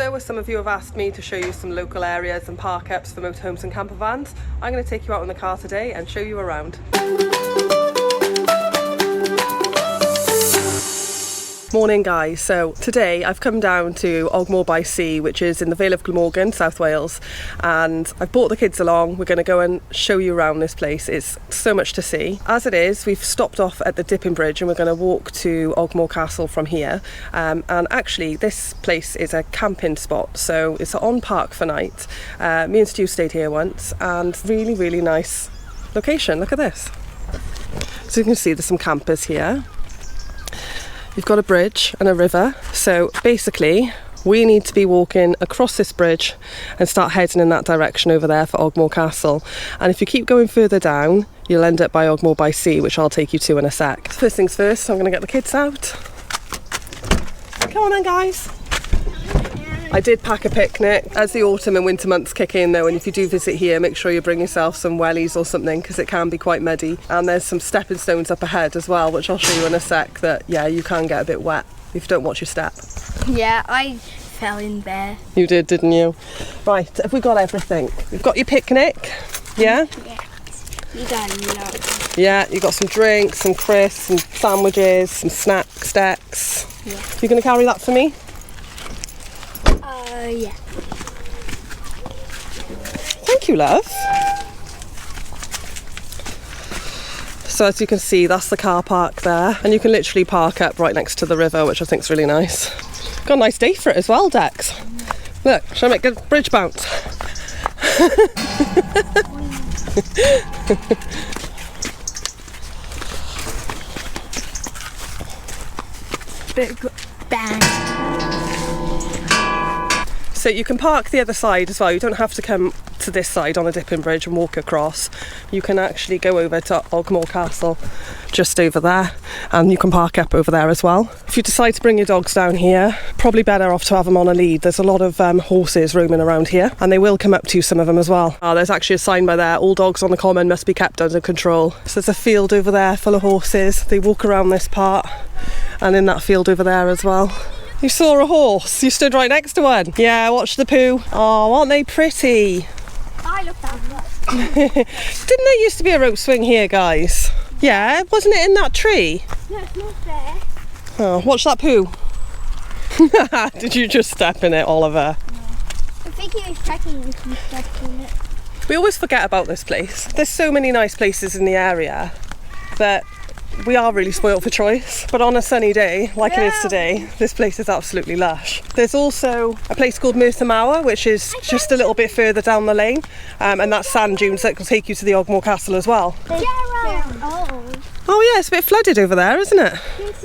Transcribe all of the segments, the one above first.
So, as some of you have asked me to show you some local areas and park-ups for motorhomes and camper vans, I'm going to take you out in the car today and show you around. Morning guys, so today I've come down to Ogmore by Sea, which is in the Vale of Glamorgan, South Wales, and I've brought the kids along. We're going to go and show you around this place. It's so much to see. As it is, we've stopped off at the Dipping Bridge and we're going to walk to Ogmore Castle from here, and actually this place is a camping spot, so it's on park for night. Me and Stu stayed here once, and really nice location. Look at this. So you can see there's some campers here. You've got a bridge and a river, so basically we need to be walking across this bridge and start heading in that direction over there for Ogmore Castle. And if you keep going further down, you'll end up by Ogmore by Sea, which I'll take you to in a sec. First things first, I'm going to get the kids out. Come on then guys. I did pack a picnic. As the autumn and winter months kick in though, and if you do visit here, make sure you bring yourself some wellies or something, because it can be quite muddy. And there's some stepping stones up ahead as well, which I'll show you in a sec, that yeah, you can get a bit wet if you don't watch your step. Yeah, I fell in there. You did, didn't you? Right, have we got everything? You've got your picnic, yeah? Yeah. You got a lot. Yeah, you got some drinks, some crisps, some sandwiches, some snacks, Dex. Yeah. You going to carry that for me? Yeah. Thank you, love. So as you can see, that's the car park there, and you can literally park up right next to the river, which I think is really nice. Got a nice day for it as well, Dex. Look, shall I make a bridge bounce? Big bang. So you can park the other side as well. You don't have to come to this side on a dipping bridge and walk across. You can actually go over to Ogmore Castle just over there, and you can park up over there as well. If you decide to bring your dogs down here, probably better off to have them on a lead. There's a lot of horses roaming around here, and they will come up to some of them as well. There's actually a sign by there: all dogs on the common must be kept under control. So there's a field over there full of horses. They walk around this part, and in that field over there as well. You saw a horse? You stood right next to one? Yeah, watch the poo. Oh, aren't they pretty? I looked at them. Didn't there used to be a rope swing here, guys? Yeah, wasn't it in that tree? No, it's not there. Oh, watch that poo. Did you just step in it, Oliver? No. I think he was checking if you stepped in it. We always forget about this place. There's so many nice places in the area that we are really spoilt for choice, but on a sunny day like it is today, this place is absolutely lush. There's also a place called Motorhome, which is just a little bit further down the lane, and that's sand dunes that will take you to the Ogmore Castle as well. Oh yeah, it's a bit flooded over there, isn't it?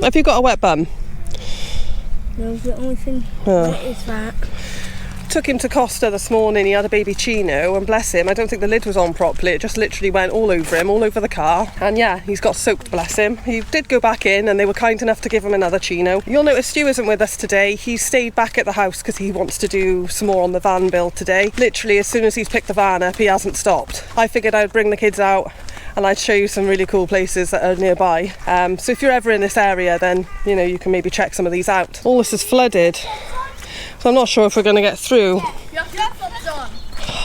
Have you got a wet bum? No, the only thing wet is that. Took him to Costa this morning. He had a baby chino, and bless him, I don't think the lid was on properly. It just literally went all over him, all over the car, and yeah, he's got soaked, bless him. He did go back in and they were kind enough to give him another chino. You'll notice Stu isn't with us today. He stayed back at the house because he wants to do some more on the van build today. Literally as soon as he's picked the van up, he hasn't stopped. I figured I'd bring the kids out and I'd show you some really cool places that are nearby. So if you're ever in this area, then you know you can maybe check some of these out. All this is flooded, so I'm not sure if we're going to get through.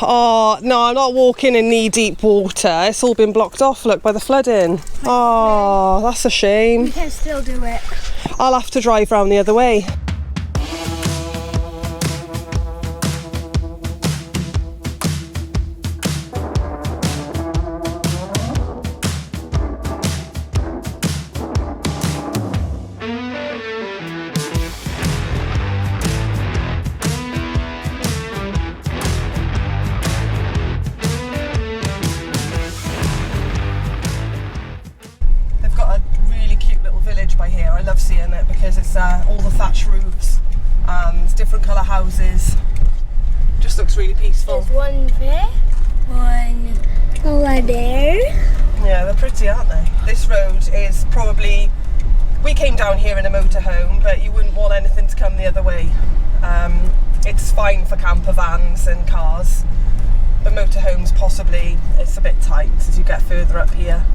Oh, no, I'm not walking in knee-deep water. It's all been blocked off, look, by the flooding. Oh, that's a shame. You can still do it. I'll have to drive round the other way. By here, I love seeing it because it's all the thatch roofs and different colour houses. Just looks really peaceful. There's one there, one over there. Yeah, they're pretty, aren't they? This road is probably, we came down here in a motorhome, but you wouldn't want anything to come the other way. It's fine for camper vans and cars, but motorhomes possibly it's a bit tight as you get further up here.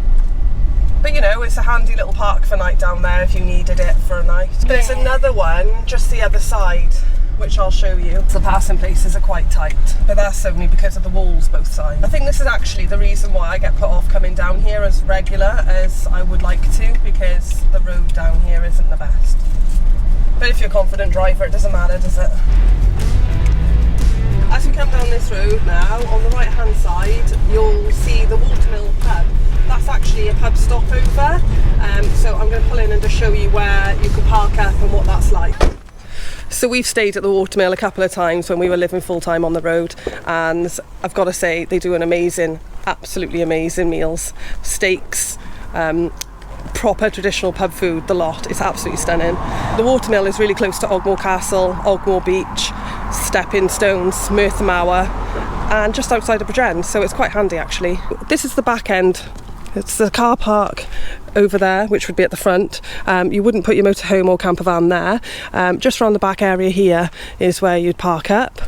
But you know, it's a handy little park for night down there if you needed it for a night. But there's another one just the other side, which I'll show you. The passing places are quite tight, but that's only because of the walls both sides. I think this is actually the reason why I get put off coming down here as regular as I would like to, because the road down here isn't the best. But if you're a confident driver, it doesn't matter, does it? As we come down this road now, on the right hand side, you'll see the Watermill pub. That's actually a pub stopover, so I'm going to pull in and just show you where you can park up and what that's like. So we've stayed at the Watermill a couple of times when we were living full time on the road, and I've got to say they do an amazing, absolutely amazing meals. Steaks, proper traditional pub food, the lot. It's absolutely stunning. The Watermill is really close to Ogmore Castle, Ogmore Beach, Stepping Stones, Merthyr, and just outside of Bridgend, so it's quite handy actually. This is the back end. It's the car park over there, which would be at the front. You wouldn't put your motorhome or camper van there. Just around the back area here is where you'd park up.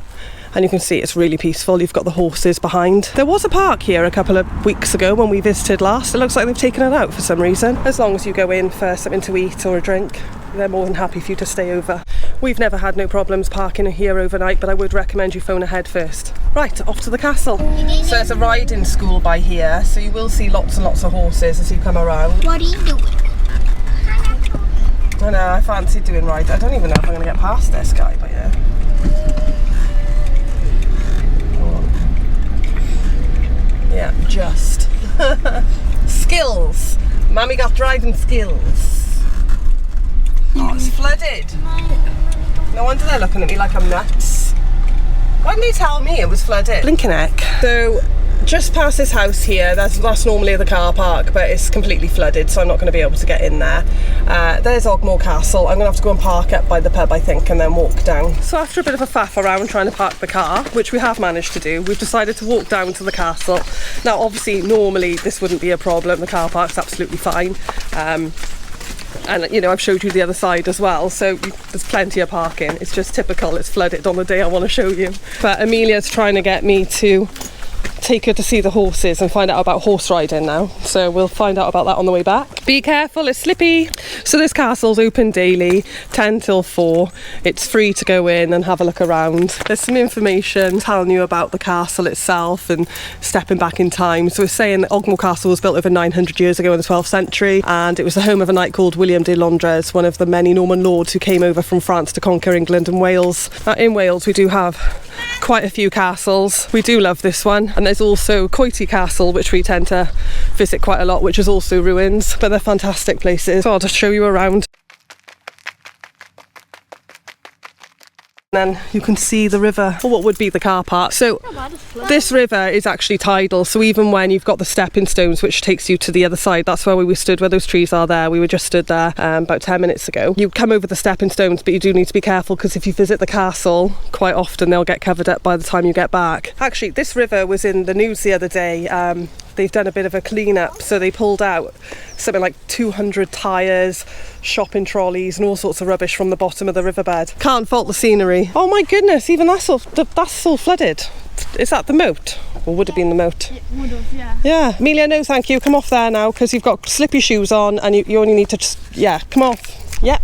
And you can see it's really peaceful. You've got the horses behind. There was a park here a couple of weeks ago when we visited last. It looks like they've taken it out for some reason. As long as you go in for something to eat or a drink, they're more than happy for you to stay over. We've never had no problems parking here overnight, but I would recommend you phone ahead first. Right, off to the castle. So there's a riding school by here, so you will see lots and lots of horses as you come around. What are you doing? I know, I fancy doing riding. I don't even know if I'm going to get past this guy, but yeah. Yeah, just. Skills. Mammy got driving skills. Oh, it's flooded. No wonder they're looking at me like I'm nuts. Why didn't they tell me it was flooded? Blinking heck. So, just past this house here, that's normally the car park, but it's completely flooded, so I'm not going to be able to get in there. There's Ogmore Castle. I'm going to have to go and park up by the pub, I think, and then walk down. So after a bit of a faff around trying to park the car, which we have managed to do, we've decided to walk down to the castle. Now, obviously, normally this wouldn't be a problem. The car park's absolutely fine. And, you know, I've showed you the other side as well, so there's plenty of parking. It's just typical, it's flooded on the day I want to show you. But Emilia's trying to get me to take her to see the horses and find out about horse riding now, so we'll find out about that on the way back. Be careful, it's slippy. So this castle's open daily 10 till 4. It's free to go in and have a look around. There's some information telling you about the castle itself and stepping back in time. So it's saying that Ogmore Castle was built over 900 years ago in the 12th century, and it was the home of a knight called William de Londres, one of the many Norman lords who came over from France to conquer England and Wales. In Wales we do have quite a few castles. We do love this one, and there's also Coity Castle, which we tend to visit quite a lot, which is also ruins, but they're fantastic places. So I'll just show you around. Then you can see the river, or what would be the car park. So this river is actually tidal, so even when you've got the stepping stones which takes you to the other side, that's where we stood, where those trees are there. We were just stood there about 10 minutes ago. You come over the stepping stones, but you do need to be careful, because if you visit the castle, quite often they'll get covered up by the time you get back. Actually, this river was in the news the other day. They've done a bit of a clean up, so they pulled out something like 200 tyres, shopping trolleys and all sorts of rubbish from the bottom of the riverbed. Can't fault the scenery. Oh my goodness, even that's all flooded. Is that the moat? Or would it be in the moat? It would have, yeah. Yeah. Amelia, no thank you. Come off there now, because you've got slippy shoes on and you only need to just, yeah, come off. Yeah.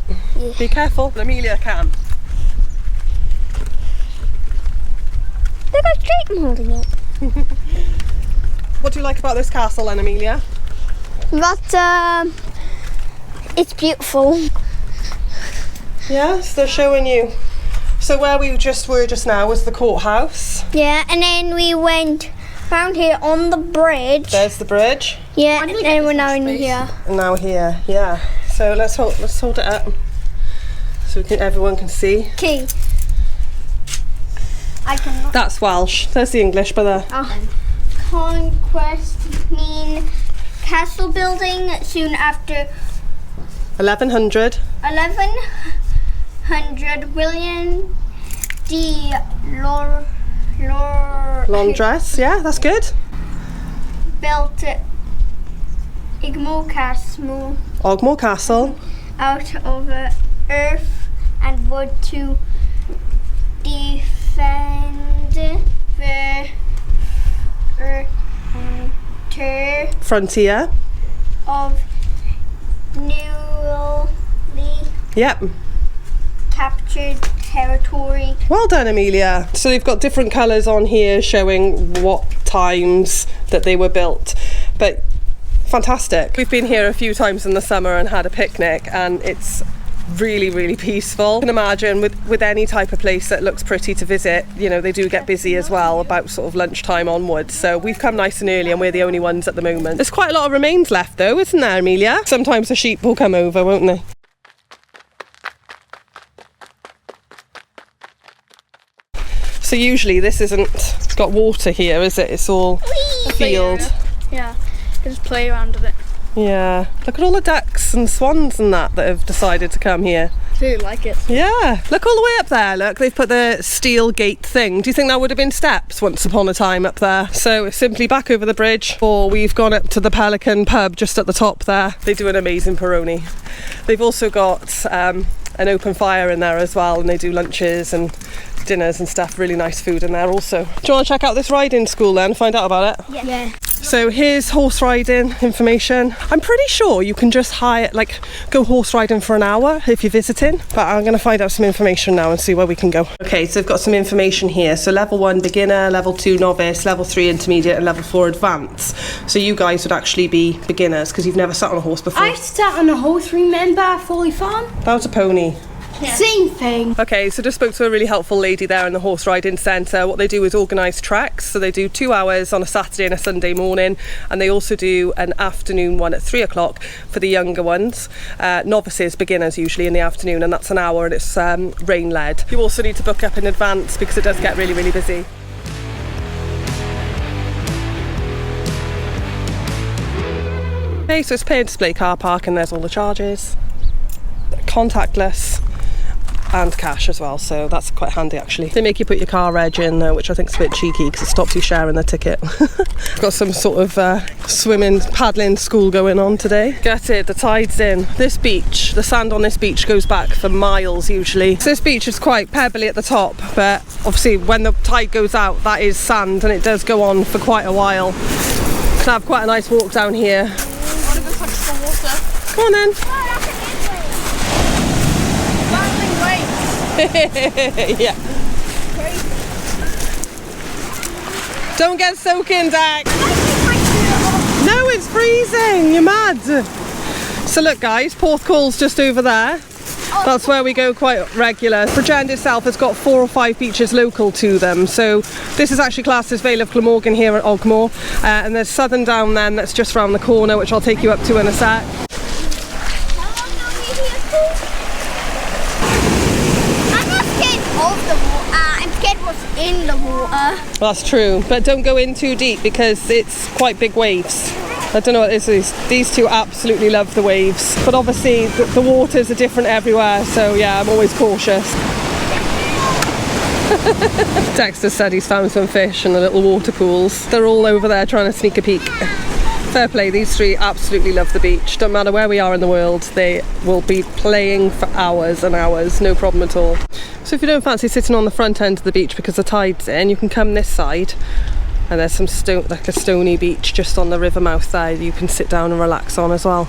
Be careful. Amelia can. Look how straight I'm holding it. What do you like about this castle then, Amelia? That, it's beautiful. Yes, they're showing you. So where we just were just now was the courthouse. Yeah, and then we went round here on the bridge. There's the bridge. Yeah, and then we're now in here. And now here, yeah. So let's hold it up so everyone can see. Key. I cannot. That's Welsh. There's the English, but Conquest mean castle building soon after 1100. William de Londres, yeah, that's good. built Ogmore Castle out of earth and wood to defend the frontier of newly yep captured territory. Well done, Emilia. So they've got different colours on here showing what times that they were built. But fantastic. We've been here a few times in the summer and had a picnic, and it's really, really peaceful. You can imagine with any type of place that looks pretty to visit, you know, they do get busy as well about sort of lunchtime onwards. So we've come nice and early and we're the only ones at the moment. There's quite a lot of remains left though, isn't there, Emilia? Sometimes the sheep will come over, won't they? So usually this isn't got water here, is it? It's all field. Yeah, just play around with it. Yeah, look at all the ducks and swans and that have decided to come here. I really like it. Yeah, look all the way up there, look, they've put the steel gate thing. Do you think that would have been steps once upon a time up there? So it's simply back over the bridge, or we've gone up to the Pelican pub just at the top there. They do an amazing Peroni. They've also got an open fire in there as well, and they do lunches and dinners and stuff. Really nice food in there also. Do you want to check out this riding school then, find out about it? Yeah. So here's horse riding information. I'm pretty sure you can just hire, like, go horse riding for an hour if you're visiting, but I'm going to find out some information now and see where we can go. Okay, so I've got some information here. So level 1 beginner, level 2 novice, level 3 intermediate, and level 4 advanced. So you guys would actually be beginners because you've never sat on a horse before. I sat on a horse, remember, fully fun. That was a pony. Yeah. Same thing. Okay, so just spoke to a really helpful lady there in the horse riding centre. What they do is organise tracks, so they do 2 hours on a Saturday and a Sunday morning, and they also do an afternoon one at 3 o'clock for the younger ones, novices, beginners usually in the afternoon, and that's an hour, and it's rain led. You also need to book up in advance because it does get really, really busy. Okay, so it's pay and display car park, and there's all the charges. Contactless and cash as well, so that's quite handy actually. They make you put your car reg in, which I think is a bit cheeky because it stops you sharing the ticket. Got some sort of swimming, paddling school going on today. Gutted, the tide's in. This beach, the sand on this beach goes back for miles usually. So this beach is quite pebbly at the top, but obviously when the tide goes out, that is sand, and it does go on for quite a while. Can have quite a nice walk down here. I want to go touch the water. Come on then. Yeah. Don't get soaking, Dak. No, it's freezing. You're mad. So look, guys, Porthcall's just over there. That's where we go quite regular. Bridgend itself has got 4 or 5 beaches local to them. So this is actually classed as Vale of Glamorgan here at Ogmore. And there's Southerndown then, that's just round the corner, which I'll take you up to in a sec. In the water. That's true, but don't go in too deep because it's quite big waves. I don't know what this is. These two absolutely love the waves, but obviously the waters are different everywhere, so yeah, I'm always cautious. Dexter said he's found some fish in the little water pools. They're all over there trying to sneak a peek. Fair play, these three absolutely love the beach. Don't matter where we are in the world, they will be playing for hours and hours, no problem at all. So if you don't fancy sitting on the front end of the beach because the tide's in, you can come this side, and there's some like a stony beach just on the rivermouth there you can sit down and relax on as well.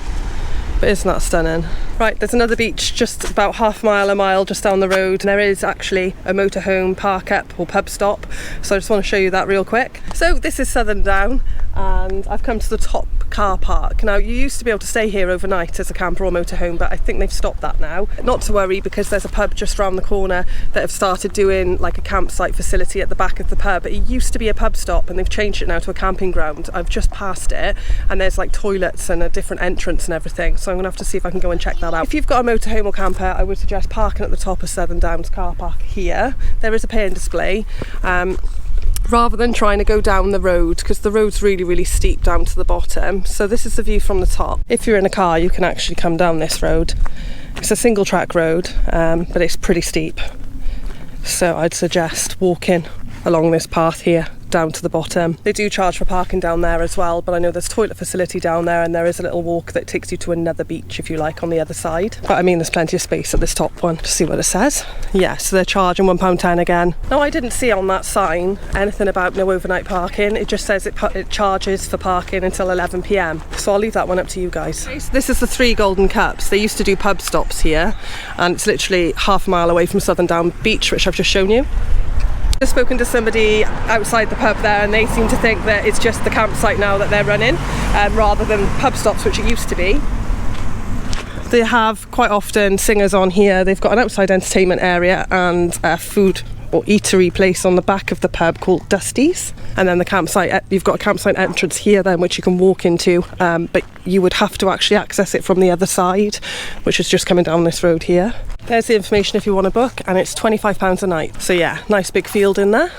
But isn't that stunning? Right, there's another beach just about a mile just down the road, and there is actually a motorhome park up or pub stop, so I just want to show you that real quick. So this is Southerndown, and I've come to the top car park. Now, you used to be able to stay here overnight as a camper or motorhome, but I think they've stopped that now. Not to worry, because there's a pub just around the corner that have started doing like a campsite facility at the back of the pub. It used to be a pub stop and they've changed it now to a camping ground. I've just passed it and there's like toilets and a different entrance and everything, so I'm gonna have to see if I can go and check that out. If you've got a motorhome or camper, I would suggest parking at the top of Southerndown's car park here. There is a pay and display. Rather than trying to go down the road, because the road's really, really steep down to the bottom. So this is the view from the top. If you're in a car, you can actually come down this road. It's a single track road, but it's pretty steep. So I'd suggest walking along this path here down to the bottom. They do charge for parking down there as well, but I know there's toilet facility down there, and there is a little walk that takes you to another beach if you like on the other side. But I mean, there's plenty of space at this top one. Just see what it says. Yeah, so they're charging £1.10 again. Now, I didn't see on that sign anything about no overnight parking. It just says it charges for parking until 11 p.m. So I'll leave that one up to you guys. This is the 3 Golden Cups. They used to do pub stops here, and it's literally half a mile away from Southerndown Beach, which I've just shown you. I've spoken to somebody outside the pub there, and they seem to think that it's just the campsite now that they're running, rather than pub stops, which it used to be. They have quite often singers on here. They've got an outside entertainment area and a food or eatery place on the back of the pub called Dusty's, and then the campsite, you've got a campsite entrance here then which you can walk into, but you would have to actually access it from the other side, which is just coming down this road here. There's the information if you want to book, and it's £25 a night. So yeah, nice big field in there.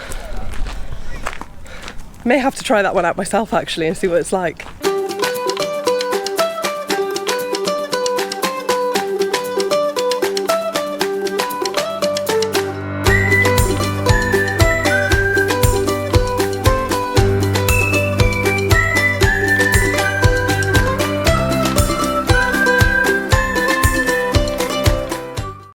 May have to try that one out myself actually and see what it's like.